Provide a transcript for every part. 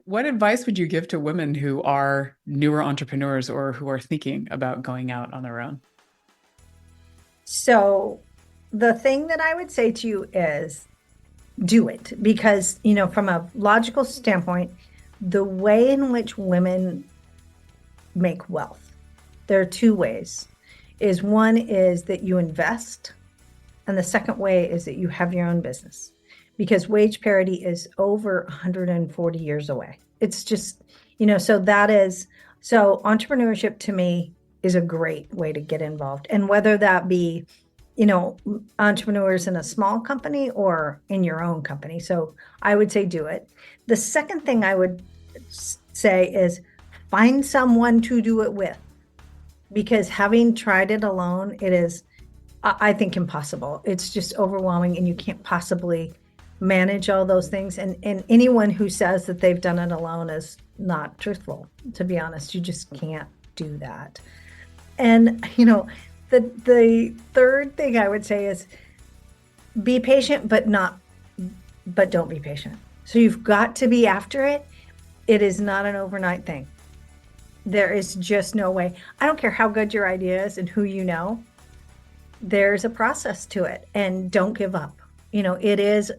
What advice would you give to women who are newer entrepreneurs or who are thinking about going out on their own? So the thing that I would say to you is do it because, from a logical standpoint, the way in which women make wealth, there are two ways. Is one is that you invest, and the second way is that you have your own business because wage parity is over 140 years away. It's just, so so entrepreneurship to me is a great way to get involved. And whether that be, entrepreneurs in a small company or in your own company. So I would say do it. The second thing I would say is find someone to do it with because having tried it alone, it is I think impossible. It's just overwhelming and you can't possibly manage all those things. And anyone who says that they've done it alone is not truthful, to be honest. You just can't do that. And the third thing I would say is be patient, but don't be patient. So you've got to be after it. It is not an overnight thing. There is just no way. I don't care how good your idea is and who you know, there's a process to it, and don't give up. It is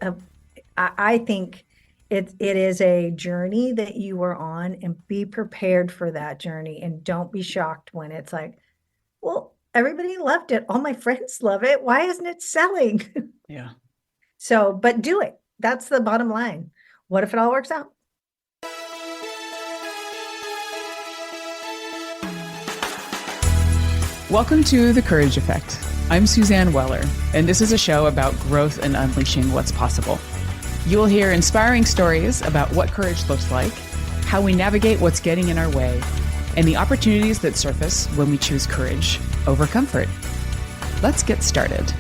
I think it is a journey that you are on, and be prepared for that journey, and don't be shocked when it's like, well, everybody loved it. All my friends love it. Why isn't it selling? Yeah. So, but do it. That's the bottom line. What if it all works out? Welcome to The Courage Effect. I'm Suzanne Weller, and this is a show about growth and unleashing what's possible. You will hear inspiring stories about what courage looks like, how we navigate what's getting in our way, and the opportunities that surface when we choose courage over comfort. Let's get started.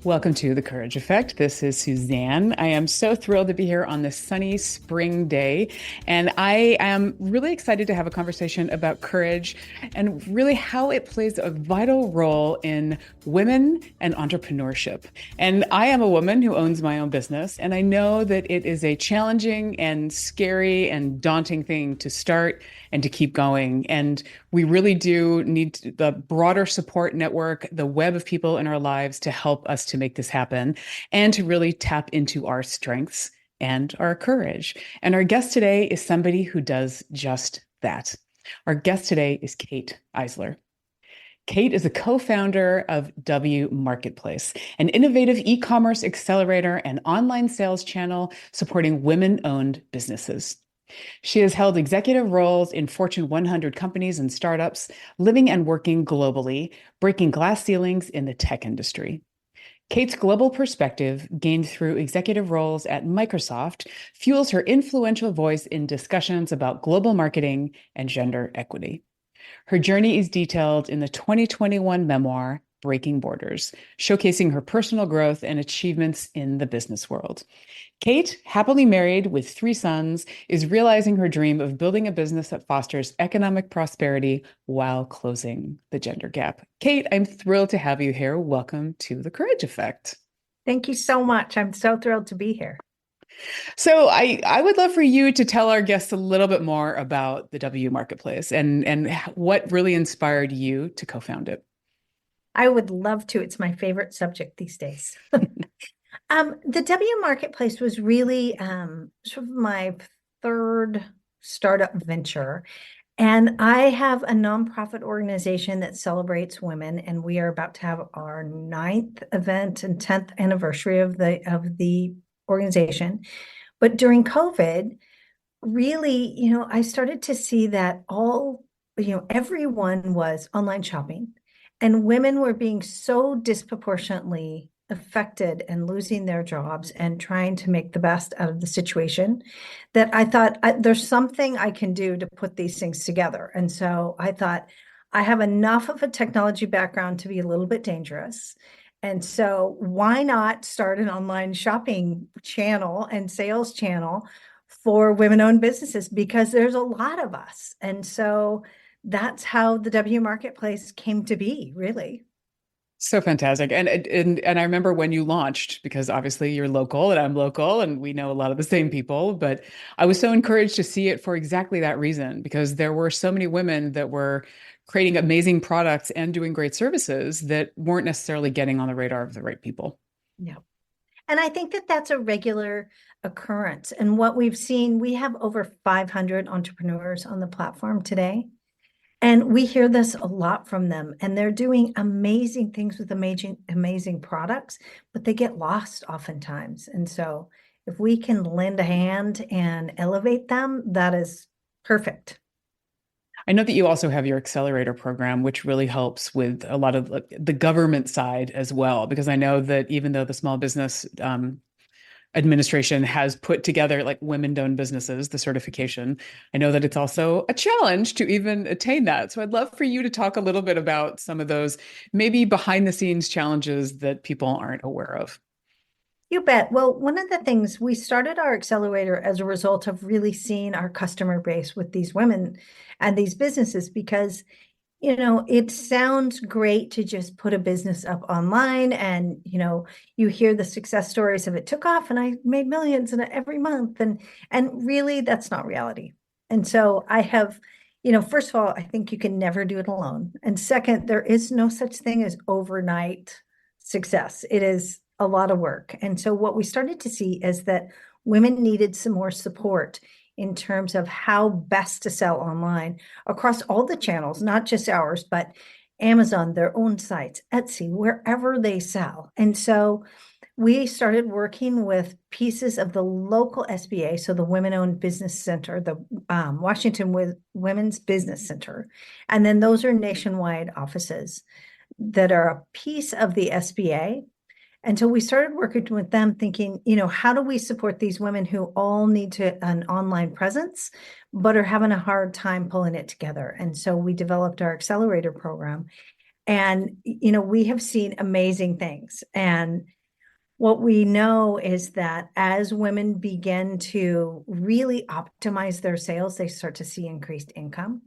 Welcome to The Courage Effect. This is Suzanne. I am so thrilled to be here on this sunny spring day. And I am really excited to have a conversation about courage and really how it plays a vital role in women and entrepreneurship. And I am a woman who owns my own business, and I know that it is a challenging and scary and daunting thing to start and to keep going. And we really do need the broader support network, the web of people in our lives to help us to make this happen and to really tap into our strengths and our courage. And our guest today is somebody who does just that. Our guest today is Kate Eisler. Kate is a co-founder of W Marketplace, an innovative e-commerce accelerator and online sales channel supporting women-owned businesses. She has held executive roles in Fortune 100 companies and startups, living and working globally, breaking glass ceilings in the tech industry. Kate's global perspective, gained through executive roles at Microsoft, fuels her influential voice in discussions about global marketing and gender equity. Her journey is detailed in the 2021 memoir, Breaking Borders, showcasing her personal growth and achievements in the business world. Kate, happily married with 3 sons, is realizing her dream of building a business that fosters economic prosperity while closing the gender gap. Kate, I'm thrilled to have you here. Welcome to The Courage Effect. Thank you so much. I'm so thrilled to be here. So I would love for you to tell our guests a little bit more about the W Marketplace and what really inspired you to co-found it. I would love to. It's my favorite subject these days. The W Marketplace was really sort of my third startup venture. And I have a nonprofit organization that celebrates women, and we are about to have our 9th event and 10th anniversary of the organization. But during COVID, really, I started to see that everyone was online shopping, and women were being so disproportionately affected and losing their jobs and trying to make the best out of the situation that I thought there's something I can do to put these things together. And so I thought I have enough of a technology background to be a little bit dangerous. And so why not start an online shopping channel and sales channel for women-owned businesses? Because there's a lot of us. And so that's how the W Marketplace came to be, really. So fantastic. And I remember when you launched, because obviously you're local and I'm local and we know a lot of the same people, but I was so encouraged to see it for exactly that reason, because there were so many women that were creating amazing products and doing great services that weren't necessarily getting on the radar of the right people. Yeah. And I think that that's a regular occurrence. And what we've seen, we have over 500 entrepreneurs on the platform today. And we hear this a lot from them. And they're doing amazing things with amazing products, but they get lost oftentimes. And so if we can lend a hand and elevate them, that is perfect. I know that you also have your accelerator program, which really helps with a lot of the government side as well, because I know that even though the Small Business Administration has put together like women-owned businesses, the certification, I know that it's also a challenge to even attain that. So I'd love for you to talk a little bit about some of those maybe behind the scenes challenges that people aren't aware of. You bet. Well, one of the things we started our accelerator as a result of really seeing our customer base with these women and these businesses because it sounds great to just put a business up online and, you hear the success stories of it took off and I made millions in every month. And really that's not reality. And so I have, first of all, I think you can never do it alone. And second, there is no such thing as overnight success. It is a lot of work. And so what we started to see is that women needed some more support in terms of how best to sell online across all the channels, not just ours, but Amazon, their own sites, Etsy, wherever they sell. And so we started working with pieces of the local SBA, so the Women Owned Business Center, the Washington Women's Business Center. And then those are nationwide offices that are a piece of the SBA. And so we started working with them thinking, how do we support these women who all need an online presence, but are having a hard time pulling it together? And so we developed our accelerator program and, we have seen amazing things. And what we know is that as women begin to really optimize their sales, they start to see increased income.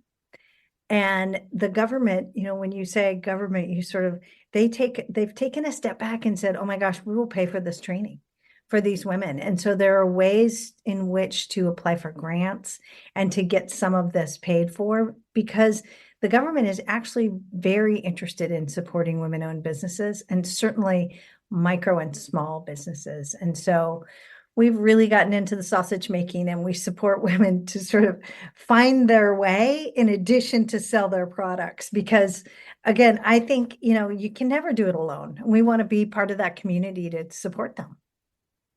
And the government, when you say government, you sort of, they've taken a step back and said, oh my gosh, we will pay for this training for these women. And so there are ways in which to apply for grants and to get some of this paid for because the government is actually very interested in supporting women-owned businesses and certainly micro and small businesses. And so we've really gotten into the sausage making and we support women to sort of find their way in addition to sell their products because again I think you can never do it alone. We want to be part of that community to support them.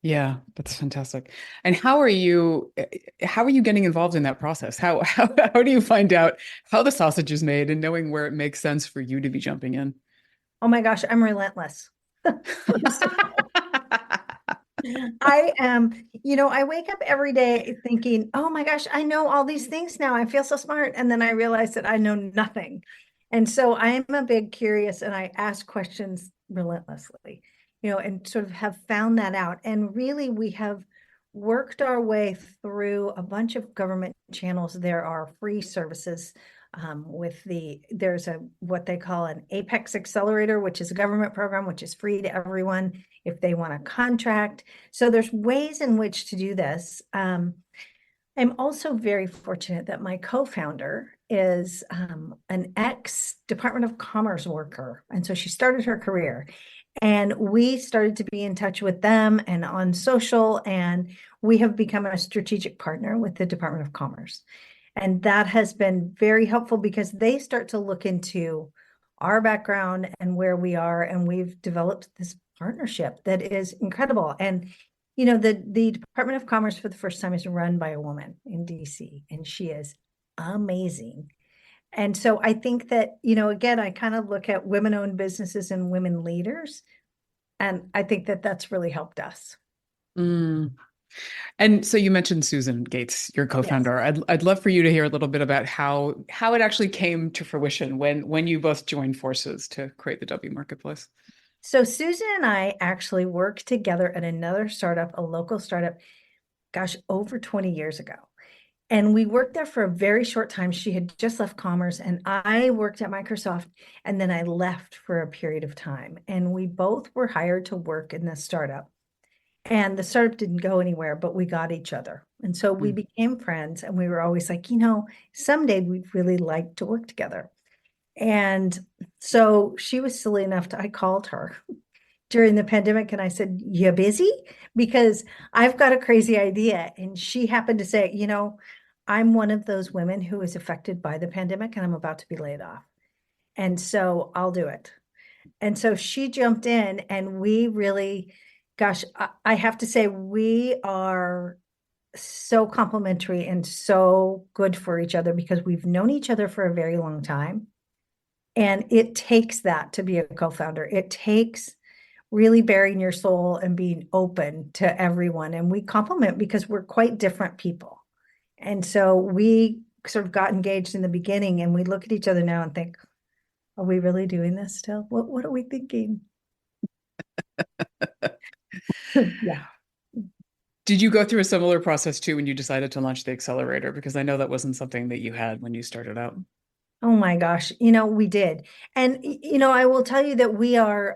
Yeah, that's fantastic. And how are you getting involved in that process? How do you find out how the sausage is made and knowing where it makes sense for you to be jumping in? Oh my gosh, I'm relentless. I am, I wake up every day thinking, oh my gosh, I know all these things now. I feel so smart. And then I realize that I know nothing. And so I am a big curious and I ask questions relentlessly, and sort of have found that out. And really, we have worked our way through a bunch of government channels. There are free services there's what they call an Apex Accelerator, which is a government program, which is free to everyone if they want a contract. So there's ways in which to do this. I'm also very fortunate that my co-founder is an ex-Department of Commerce worker. And so she started her career. And we started to be in touch with them and on social, and we have become a strategic partner with the Department of Commerce. And that has been very helpful because they start to look into our background and where we are. And we've developed this partnership that is incredible. And, the Department of Commerce for the first time is run by a woman in DC, and she is amazing. And so I think that, again, I kind of look at women-owned businesses and women leaders, and I think that that's really helped us. Mm. And so you mentioned Susan Gates, your Yes. co-founder. I'd love for you to hear a little bit about how it actually came to fruition when you both joined forces to create the W Marketplace. So Susan and I actually worked together at another startup, a local startup, gosh, over 20 years ago. And we worked there for a very short time. She had just left commerce, and I worked at Microsoft, and then I left for a period of time. And we both were hired to work in this startup. And the startup didn't go anywhere, but we got each other. And so we Mm. became friends, and we were always like, someday we'd really like to work together. And so she was silly enough I called her during the pandemic and I said, "You busy? Because I've got a crazy idea." And she happened to say, I'm one of those women who is affected by the pandemic and I'm about to be laid off. And so I'll do it. And so she jumped in and we really, gosh, I have to say, we are so complimentary and so good for each other because we've known each other for a very long time. And it takes that to be a co-founder. It takes really bearing your soul and being open to everyone. And we complement because we're quite different people. And so we sort of got engaged in the beginning and we look at each other now and think, are we really doing this still? What are we thinking? Yeah. Did you go through a similar process too when you decided to launch the accelerator? Because I know that wasn't something that you had when you started out. Oh my gosh, we did. And I will tell you that we are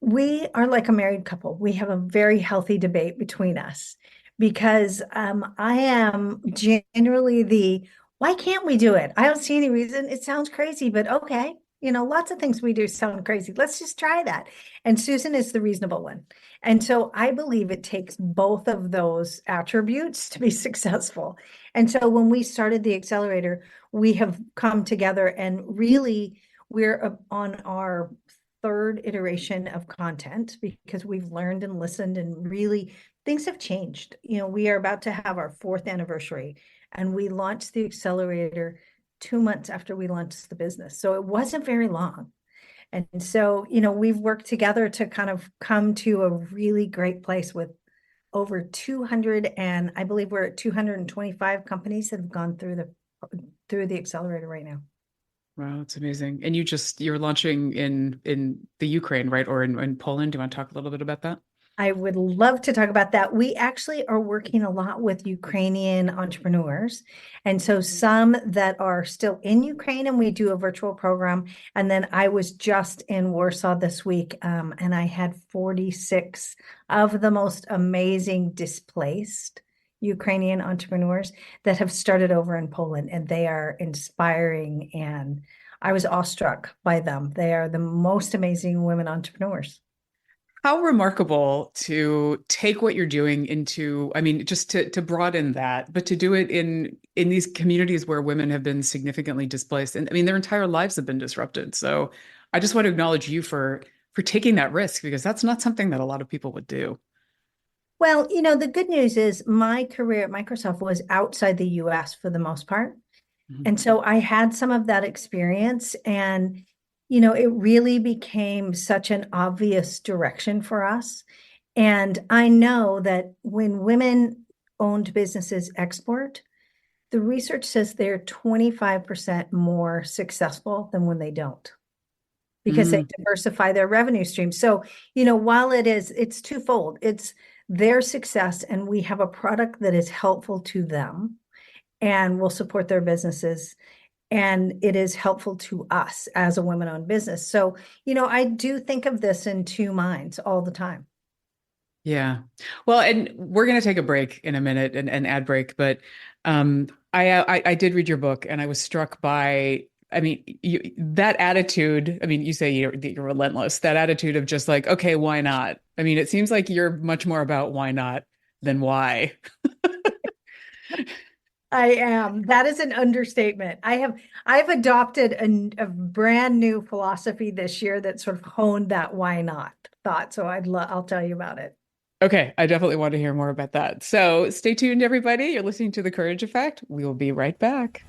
like a married couple. We have a very healthy debate between us because I am generally why can't we do it? I don't see any reason. It sounds crazy, but okay. Lots of things we do sound crazy. Let's just try that. And Susan is the reasonable one. And so I believe it takes both of those attributes to be successful. And so when we started the accelerator, we have come together and really we're on our third iteration of content because we've learned and listened and really things have changed. We are about to have our fourth anniversary and we launched the accelerator 2 months after we launched the business. So it wasn't very long. And so, we've worked together to kind of come to a really great place with over 200 and I believe we're at 225 companies that have gone through the accelerator right now. Wow, it's amazing. And you're launching in the Ukraine, right? Or in Poland. Do you want to talk a little bit about that? I would love to talk about that. We actually are working a lot with Ukrainian entrepreneurs. And so some that are still in Ukraine, and we do a virtual program. And then I was just in Warsaw this week, and I had 46 of the most amazing displaced Ukrainian entrepreneurs that have started over in Poland, and they are inspiring. And I was awestruck by them. They are the most amazing women entrepreneurs. How remarkable to take what you're doing into, I mean, just to broaden that, but to do it in these communities where women have been significantly displaced. And I mean, their entire lives have been disrupted. So I just want to acknowledge you for taking that risk because that's not something that a lot of people would do. Well, the good news is my career at Microsoft was outside the US for the most part. Mhm. And so I had some of that experience and it really became such an obvious direction for us. And I know that when women owned businesses export, the research says they're 25% more successful than when they don't because they Mm, diversify their revenue stream. So, while it's twofold, it's their success and we have a product that is helpful to them and will support their businesses and it is helpful to us as a women-owned business. So, I do think of this in two minds all the time. yeah. Well, and we're going to take a break in a minute, an ad break, but I did read your book and I was struck by, I mean, that attitude. I mean, you say you're relentless. That attitude of just like, okay, why not? I mean, it seems like you're much more about why not than why. I am. That is an understatement. I've adopted a brand new philosophy this year that sort of honed that why not thought. So I'll tell you about it. Okay, I definitely want to hear more about that. So stay tuned, everybody. You're listening to The Courage Effect. We will be right back.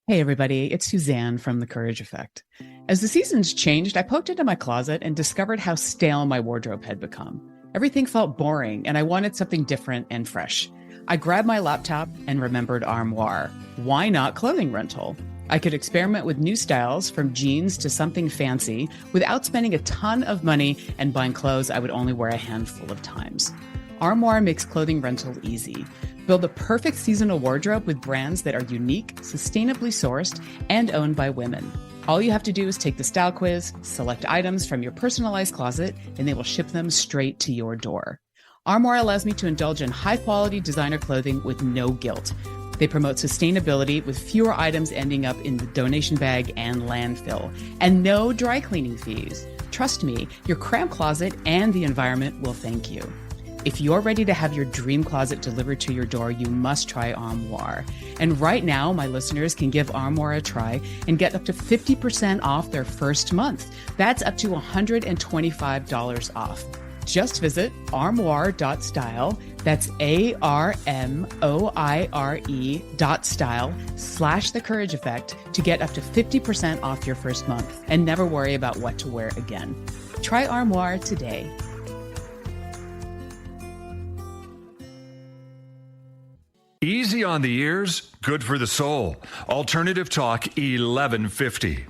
Hey, everybody, it's Suzanne from The Courage Effect. As the seasons changed, I poked into my closet and discovered how stale my wardrobe had become. Everything felt boring, and I wanted something different and fresh. I grabbed my laptop and remembered Armoire. Why not clothing rental? I could experiment with new styles from jeans to something fancy without spending a ton of money and buying clothes I would only wear a handful of times. Armoire makes clothing rental easy. Build a perfect seasonal wardrobe with brands that are unique, sustainably sourced, and owned by women. All you have to do is take the style quiz, select items from your personalized closet, and they will ship them straight to your door. Armoire allows me to indulge in high-quality designer clothing with no guilt. They promote sustainability with fewer items ending up in the donation bag and landfill, and no dry cleaning fees. Trust me, your cramped closet and the environment will thank you. If you're ready to have your dream closet delivered to your door, you must try Armoire. And right now, my listeners can give Armoire a try and get up to 50% off their first month. That's up to $125 off. Just visit armoire.style. That's ARMOIRE.style/The Courage Effect to get up to 50% off your first month and never worry about what to wear again. Try Armoire today. Easy on the ears, good for the soul. Alternative Talk 1150.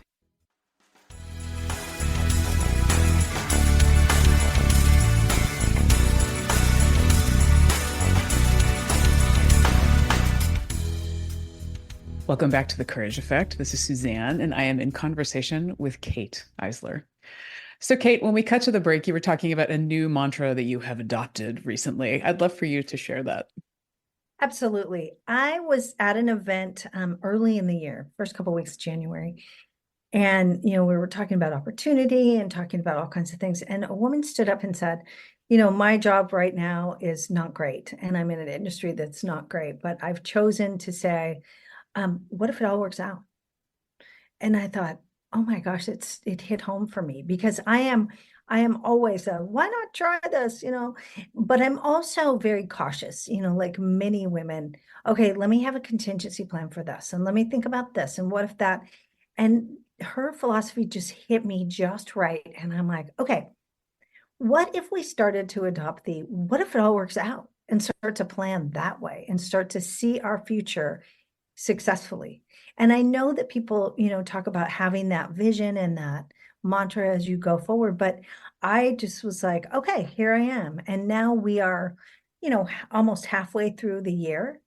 Welcome back to The Courage Effect. This is Suzanne, and I am in conversation with Kate Eisler. So, Kate, when we cut to the break, you were talking about a new mantra that you have adopted recently. I'd love for you to share that. Absolutely. I was at an event early in the year, first couple of weeks of January, and we were talking about opportunity and talking about all kinds of things. And a woman stood up and said, my job right now is not great, and I'm in an industry that's not great, but I've chosen to say, what if it all works out? And I thought, oh my gosh, it hit home for me because I am always why not try this, but I'm also very cautious, like many women. Okay, let me have a contingency plan for this, and let me think about this, and what if that, and her philosophy just hit me just right. And I'm like, okay, what if we started to adopt what if it all works out, and start to plan that way and start to see our future successfully. And I know that people, talk about having that vision and that mantra as you go forward, but I just was like, okay, here I am. And now we are, almost halfway through the year.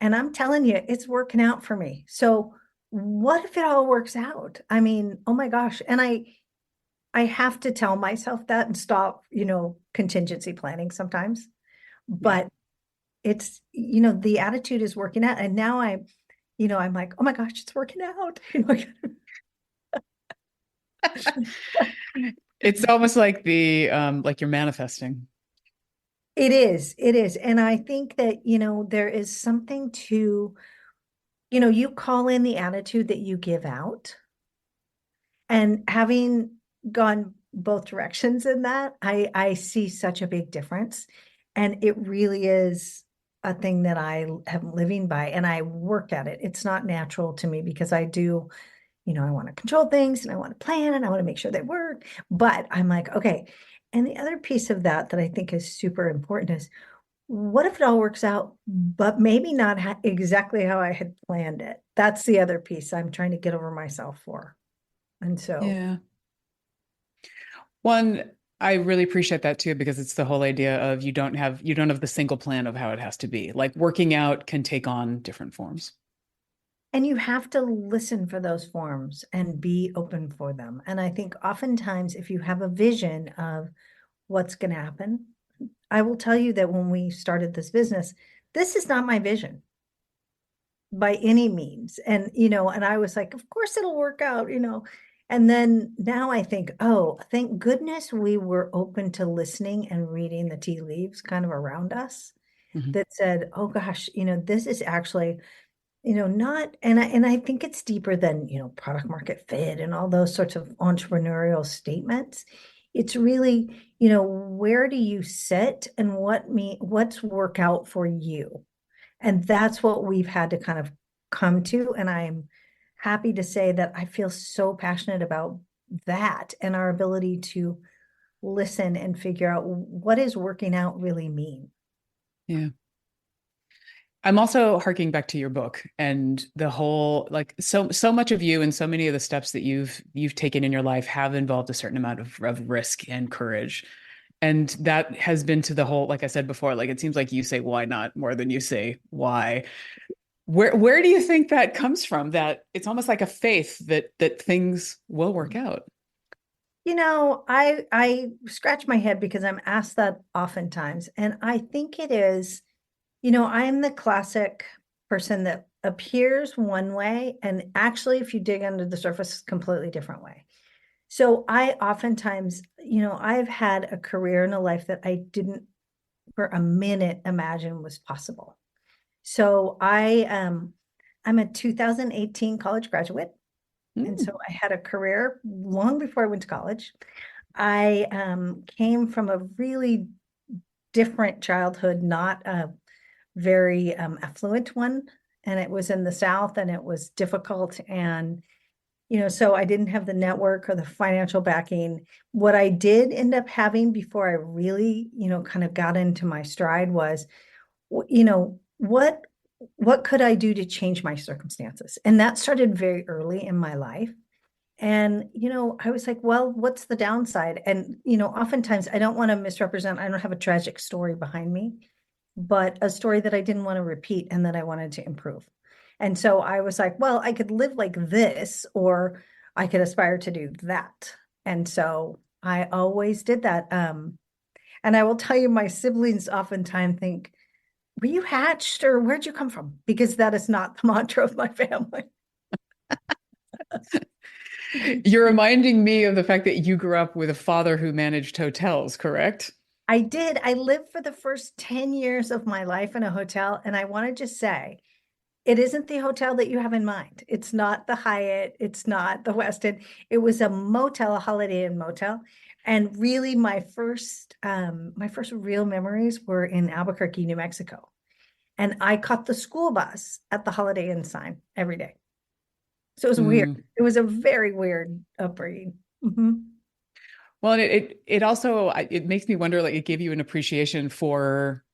And I'm telling you, it's working out for me. So what if it all works out? I mean, oh my gosh. And I have to tell myself that and stop, contingency planning sometimes. But it's, the attitude is working out. And now I'm like, oh my gosh, it's working out. It's almost like like you're manifesting. It is. And I think that, there is something to, you call in the attitude that you give out. And having gone both directions in that, I see such a big difference. And it really is a thing that I am living by, and I work at it. It's not natural to me because I do, I want to control things and I want to plan and I want to make sure they work. But I'm like, okay. And the other piece of that I think is super important is what if it all works out, but maybe not exactly how I had planned it? That's the other piece I'm trying to get over myself for. And so, Yeah. One, I really appreciate that too, because it's the whole idea of you don't have the single plan of how it has to be. Like working out can take on different forms. and you have to listen for those forms and be open for them. And I think oftentimes if you have a vision of what's going to happen, I will tell you that when we started this business, this is not my vision by any means. And, and I was like, of course it'll work out, And then now I think, oh, thank goodness we were open to listening and reading the tea leaves kind of around us that said, oh gosh, this is actually, not, and I think it's deeper than, product market fit and all those sorts of entrepreneurial statements. It's really, where do you sit and what's work out for you? And that's what we've had to kind of come to. And I'm happy to say that I feel so passionate about that and our ability to listen and figure out what does working out really mean. Yeah. I'm also harking back to your book and the whole like so much of you and so many of the steps that you've taken in your life have involved a certain amount of risk and courage. And that has been to the whole, like I said before, like it seems like you say why not more than you say why. Where do you think that comes from? That it's almost like a faith that things will work out. I scratch my head because I'm asked that oftentimes, and I think it is, I'm the classic person that appears one way, and actually, if you dig under the surface, completely different way. So I oftentimes, I've had a career and a life that I didn't for a minute imagine was possible. So I'm a 2018 college graduate. And Mm. so I had a career long before I went to college. I came from a really different childhood, not a very affluent one. And it was in the South and it was difficult. And, so I didn't have the network or the financial backing. What I did end up having before I really, kind of got into my stride was, you know, what could I do to change my circumstances? And that started very early in my life. And, I was like, well, what's the downside? And, oftentimes I don't want to misrepresent, I don't have a tragic story behind me, but a story that I didn't want to repeat and that I wanted to improve. And so I was like, well, I could live like this, or I could aspire to do that. And so I always did that. And I will tell you, my siblings oftentimes think, were you hatched or where'd you come from? Because that is not the mantra of my family. You're reminding me of the fact that you grew up with a father who managed hotels, correct? I did. I lived for the first 10 years of my life in a hotel. And I want to just say, it isn't the hotel that you have in mind. It's not the Hyatt. It's not the Westin. It was a motel, a Holiday Inn motel. And really my first real memories were in Albuquerque, New Mexico. And I caught the school bus at the Holiday Inn sign every day. So it was weird. Mm. It was a very weird upbringing. Mhm. Well, and it also it makes me wonder, like it gave you an appreciation for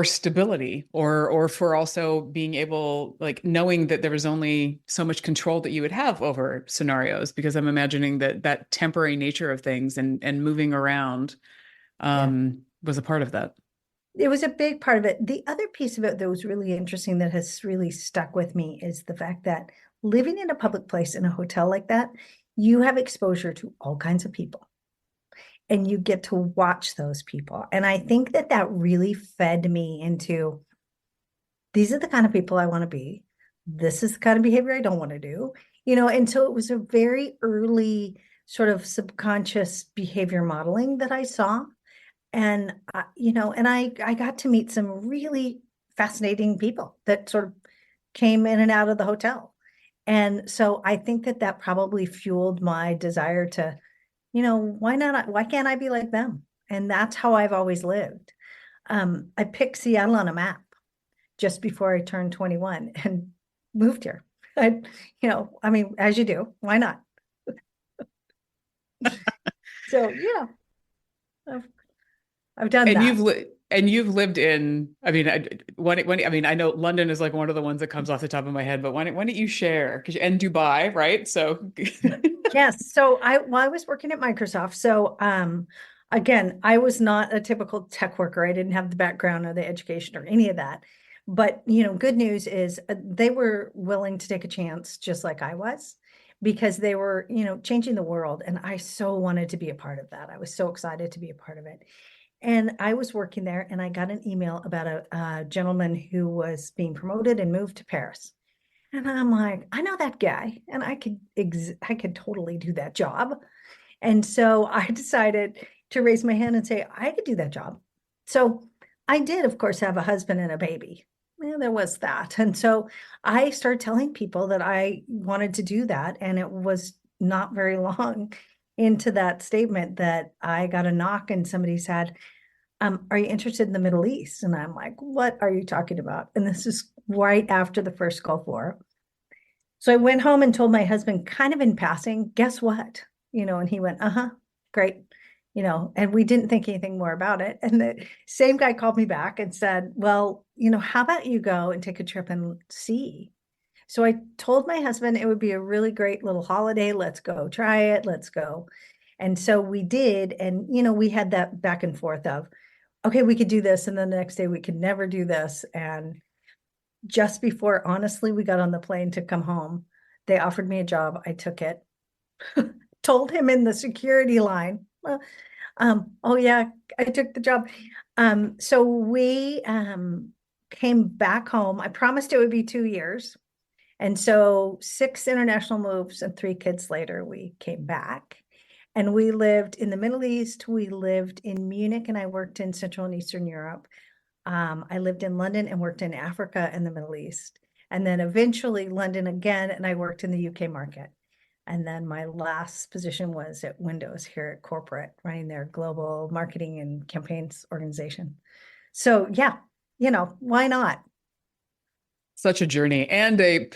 stability or for also being able, like knowing that there was only so much control that you would have over scenarios, because I'm imagining that that temporary nature of things and moving around Yeah. was a part of that. It was a big part of it. The other piece of it that was really interesting that has really stuck with me is the fact that living in a public place in a hotel like that, you have exposure to all kinds of people and you get to watch those people. And I think that that really fed me into these are the kind of people I want to be. This is the kind of behavior I don't want to do. And so it was a very early sort of subconscious behavior modeling that I saw. And I got to meet some really fascinating people that sort of came in and out of the hotel. And so I think that that probably fueled my desire to, why not? Why can't I be like them? And that's how I've always lived. I picked Seattle on a map just before I turned 21 and moved here. I mean, as you do, why not? So, I've, I've done And that. you've lived in, I mean, I mean, I know London is like one of the ones that comes off the top of my head, but why don't you share? 'Cause and Dubai, right? So Yes. So while I was working at Microsoft, so again, I was not a typical tech worker. I didn't have the background or the education or any of that. But good news is they were willing to take a chance just like I was because they were, changing the world. And I so wanted to be a part of that. I was so excited to be a part of it. And I was working there and I got an email about a gentleman who was being promoted and moved to Paris. And I'm like, I know that guy, and I could totally do that job. And so I decided to raise my hand and say I could do that job. So I did, of course, have a husband and a baby. Yeah, there was that. And so I started telling people that I wanted to do that. And it was not very long into that statement that I got a knock and somebody said, are you interested in the Middle East? And I'm like, what are you talking about? And this is right after the first Gulf War. So I went home and told my husband, kind of in passing, guess what? And he went, uh-huh, great. and we didn't think anything more about it. And the same guy called me back and said, well, how about you go and take a trip and see? So I told my husband it would be a really great little holiday. Let's go try it. Let's go. And so we did. And, we had that back and forth of, okay, we could do this. And then the next day we could never do this. And just before, honestly, we got on the plane to come home, they offered me a job. I took it, told him in the security line, well, oh yeah, I took the job. So we came back home. I promised it would be 2 years. And so 6 international moves and 3 kids later, we came back and we lived in the Middle East. We lived in Munich and I worked in Central and Eastern Europe. I lived in London and worked in Africa and the Middle East. And then eventually London again, and I worked in the UK market. And then my last position was at Windows here at corporate, running their global marketing and campaigns organization. So yeah, why not? Such a journey and a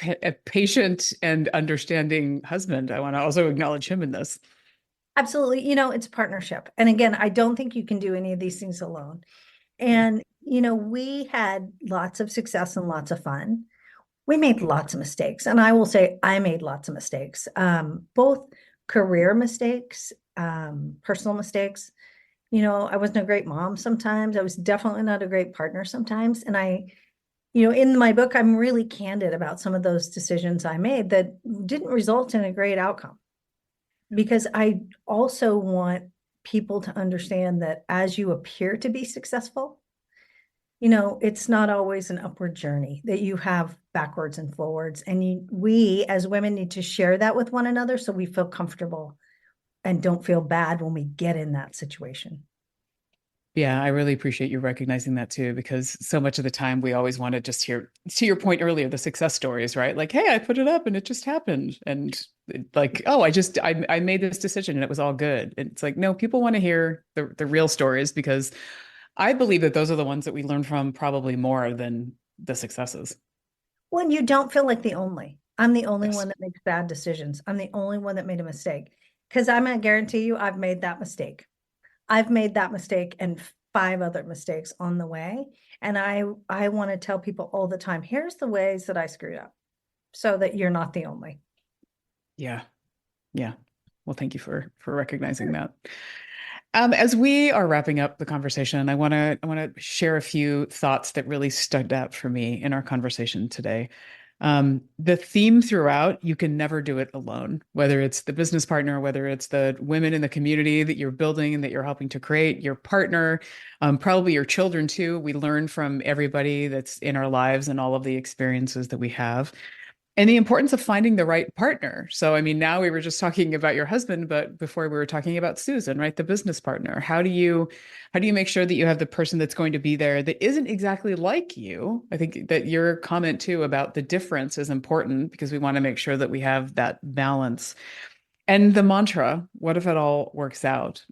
patient and understanding husband. I want to also acknowledge him in this. Absolutely. It's partnership. And again, I don't think you can do any of these things alone. And, we had lots of success and lots of fun. We made lots of mistakes. And I will say I made lots of mistakes, both career mistakes, personal mistakes. I wasn't a great mom sometimes. I was definitely not a great partner sometimes. And in my book, I'm really candid about some of those decisions I made that didn't result in a great outcome. Because I also want people to understand that as you appear to be successful, it's not always an upward journey, that you have backwards and forwards. And we as women need to share that with one another so we feel comfortable and don't feel bad when we get in that situation. Yeah, I really appreciate you recognizing that too, because so much of the time we always want to just hear, to your point earlier, the success stories, right? Like, hey, I put it up and it just happened. And like, oh, I made this decision and it was all good. And it's like, no, people want to hear the real stories because I believe that those are the ones that we learn from probably more than the successes. When you don't feel like I'm the only Yes. one that makes bad decisions. I'm the only one that made a mistake. Because I'm going to guarantee you, I've made that mistake. I've made that mistake and 5 other mistakes on the way. And I want to tell people all the time, here's the ways that I screwed up so that you're not the only. Yeah. Yeah. Well, thank you for recognizing that. As we are wrapping up the conversation, I want to share a few thoughts that really stood out for me in our conversation today. The theme throughout, you can never do it alone, whether it's the business partner, whether it's the women in the community that you're building and that you're helping to create, your partner, probably your children too. We learn from everybody that's in our lives and all of the experiences that we have. And the importance of finding the right partner. So, I mean, now we were just talking about your husband, but before we were talking about Susan, right? The business partner. How do you make sure that you have the person that's going to be there that isn't exactly like you? I think that your comment too about the difference is important because we want to make sure that we have that balance. And the mantra, what if it all works out?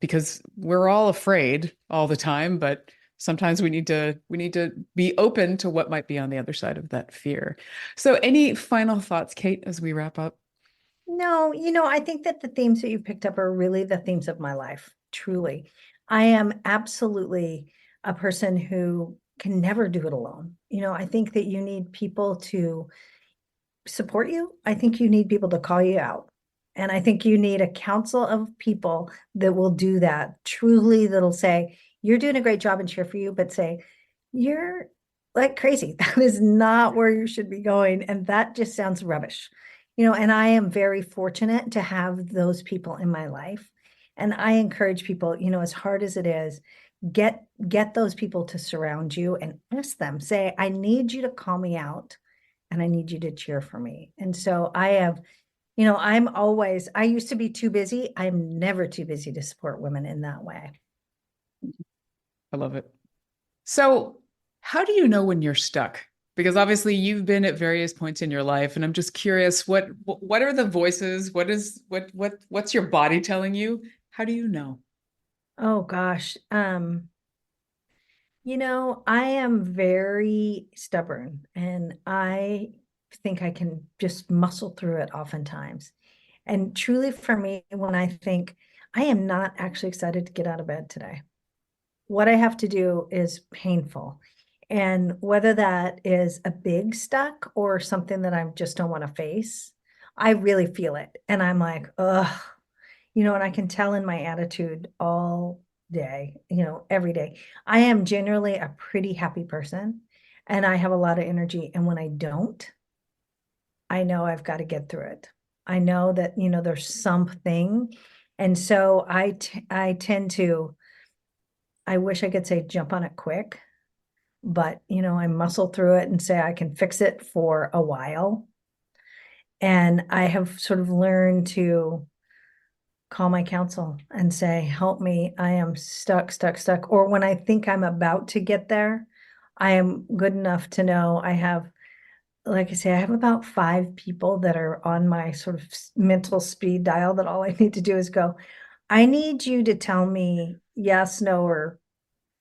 Because we're all afraid all the time, but sometimes we need to be open to what might be on the other side of that fear. So any final thoughts, Kate, as we wrap up? No, I think that the themes that you picked up are really the themes of my life, truly. I am absolutely a person who can never do it alone. I think that you need people to support you. I think you need people to call you out. And I think you need a council of people that will do that truly, that'll say, you're doing a great job and cheer for you, but say, you're like crazy. That is not where you should be going. And that just sounds rubbish. And I am very fortunate to have those people in my life. And I encourage people, as hard as it is, get those people to surround you and ask them, say, I need you to call me out and I need you to cheer for me. And so I used to be too busy. I'm never too busy to support women in that way. I love it. So, how do you know when you're stuck? Because obviously you've been at various points in your life, and I'm just curious, what are the voices? What's your body telling you? How do you know? Oh gosh. I am very stubborn and I think I can just muscle through it oftentimes. And truly for me, when I think I am not actually excited to get out of bed today. What I have to do is painful. And whether that is a big stuck or something that I just don't want to face, I really feel it. And I'm like, ugh, and I can tell in my attitude all day, every day. I am generally a pretty happy person and I have a lot of energy. And when I don't, I know I've got to get through it. I know that, there's something. And so I tend to, I wish I could say jump on it quick, but I muscle through it and say I can fix it for a while. And I have sort of learned to call my counsel and say, help me. I am stuck, stuck, stuck. Or when I think I'm about to get there, I am good enough to know I have, like I say, I have about 5 people that are on my sort of mental speed dial that all I need to do is go, I need you to tell me yes, no, or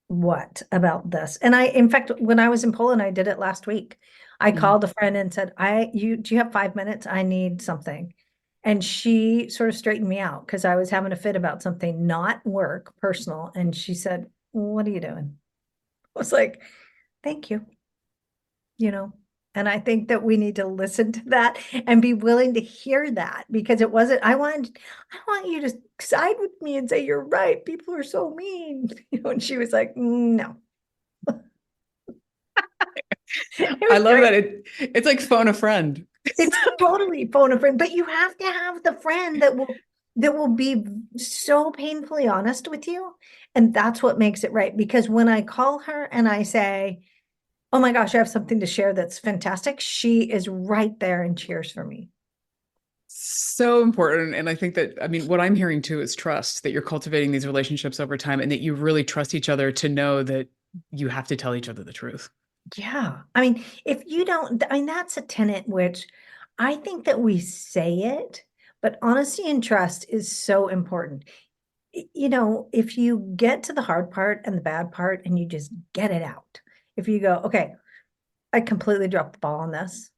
what about this. And in fact, when I was in Poland, I did it last week. I called a friend and said, do you have 5 minutes? I need something. And she sort of straightened me out because I was having a fit about something, not work, personal. And she said, what are you doing? I was like, thank you, you know. And I think that we need to listen to that and be willing to hear that because it wasn't, I want you to side with me and say, you're right. People are so mean. And she was like, no. I It was love great. that. It's like phone a friend. It's totally phone a friend, but you have to have the friend that will be so painfully honest with you. And that's what makes it right. Because when I call her and I say, oh my gosh, I have something to share that's fantastic, she is right there and cheers for me. So important. And I think that, I mean, what I'm hearing too is trust, that you're cultivating these relationships over time and that you really trust each other to know that you have to tell each other the truth. Yeah. I mean, if you don't, I mean, that's a tenet which I think that we say it, but honesty and trust is so important. If you get to the hard part and the bad part and you just get it out, if you go, okay, I completely dropped the ball on this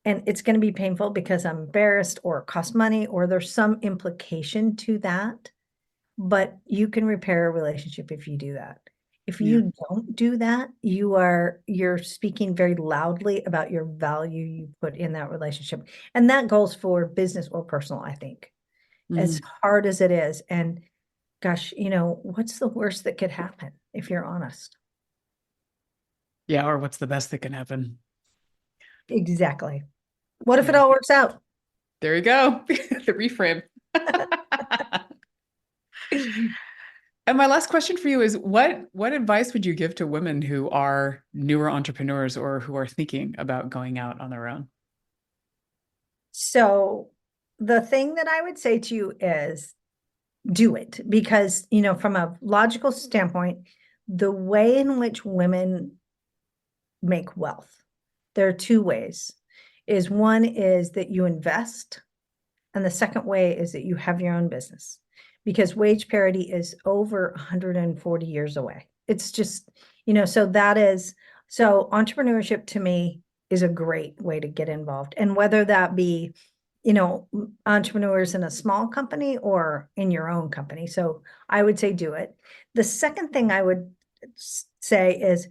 and it's going to be painful because I'm embarrassed or it costs money or there's some implication to that, but you can repair a relationship if you do that. If Yeah. you don't do that, you're speaking very loudly about your value you put in that relationship. And that goes for business or personal, I think, as Mhm. hard as it is. And gosh, what's the worst that could happen if you're honest? Yeah. Or what's the best that can happen? Exactly. What if it Yeah. all works out? There you go. The reframe. And my last question for you is what advice would you give to women who are newer entrepreneurs or who are thinking about going out on their own? So the thing that I would say to you is do it because, from a logical standpoint, the way in which women make wealth, there are 2 ways. Is one is that you invest, and the second way is that you have your own business because wage parity is over 140 years away. It's just, so entrepreneurship to me is a great way to get involved. And whether that be, entrepreneurs in a small company or in your own company. So I would say do it. The second thing I would say is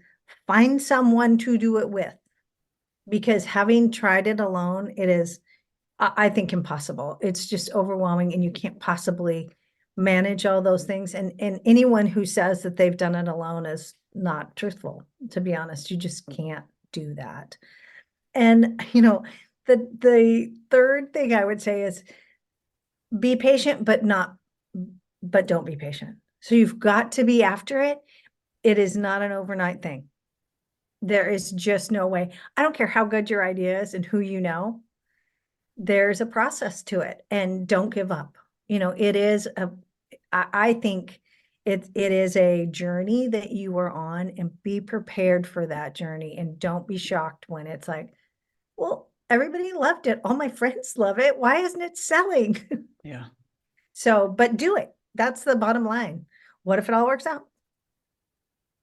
find someone to do it with because having tried it alone, it is, I think, impossible. It's just overwhelming and you can't possibly manage all those things. And anyone who says that they've done it alone is not truthful, to be honest. You just can't do that. And, the third thing I would say is be patient, but don't be patient. So you've got to be after it. It is not an overnight thing. There is just no way. I don't care how good your idea is and who you know, there's a process to it and don't give up. I think it is a journey that you are on and be prepared for that journey and don't be shocked when it's like, well, everybody loved it. All my friends love it. Why isn't it selling? Yeah. So, but do it. That's the bottom line. What if it all works out?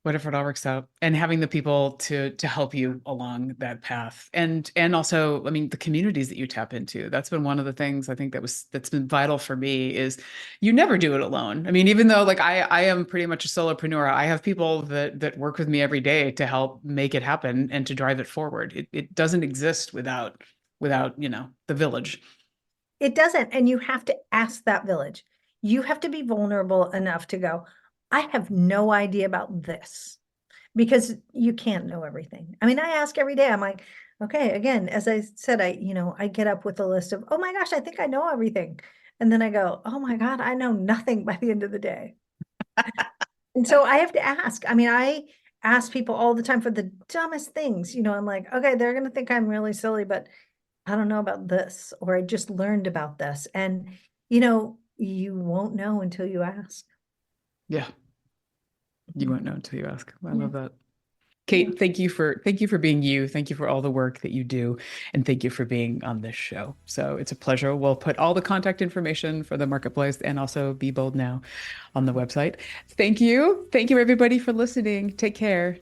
What if it all works out? And having the people to help you along that path. And also, I mean, the communities that you tap into. That's been one of the things I think that's been vital for me is you never do it alone. I mean, even though like I am pretty much a solopreneur, I have people that work with me every day to help make it happen and to drive it forward. It doesn't exist without, the village. It doesn't. And you have to ask that village. You have to be vulnerable enough to go, I have no idea about this, because you can't know everything. I mean, I ask every day. I'm like, okay, again, as I said, I get up with a list of, oh my gosh, I think I know everything. And then I go, oh my God, I know nothing by the end of the day. And so I have to ask. I mean, I ask people all the time for the dumbest things. I'm like, okay, they're going to think I'm really silly, but I don't know about this, or I just learned about this. And, you won't know until you ask. Yeah. You won't know until you ask. I love that. Yeah. Kate, thank you for being you. Thank you for all the work that you do. And thank you for being on this show. So it's a pleasure. We'll put all the contact information for the marketplace and also Be Bold Now on the website. Thank you. Thank you, everybody, for listening. Take care.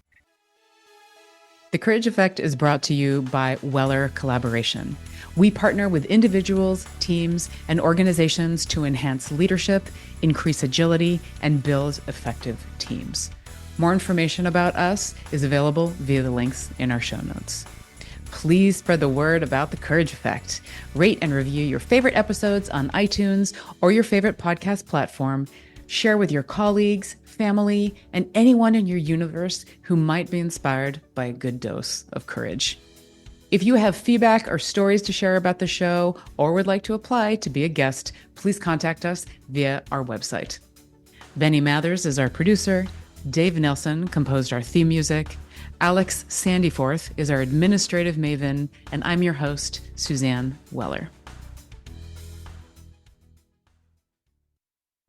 The Courage Effect is brought to you by Weller Collaboration. We partner with individuals, teams, and organizations to enhance leadership, increase agility, and build effective teams. More information about us is available via the links in our show notes. Please spread the word about the Courage Effect. Rate and review your favorite episodes on iTunes or your favorite podcast platform. Share with your colleagues, family, and anyone in your universe who might be inspired by a good dose of courage. If you have feedback or stories to share about the show or would like to apply to be a guest, please contact us via our website. Benny Mathers is our producer. Dave Nelson composed our theme music. Alex Sandyforth is our administrative maven, and I'm your host, Suzanne Weller.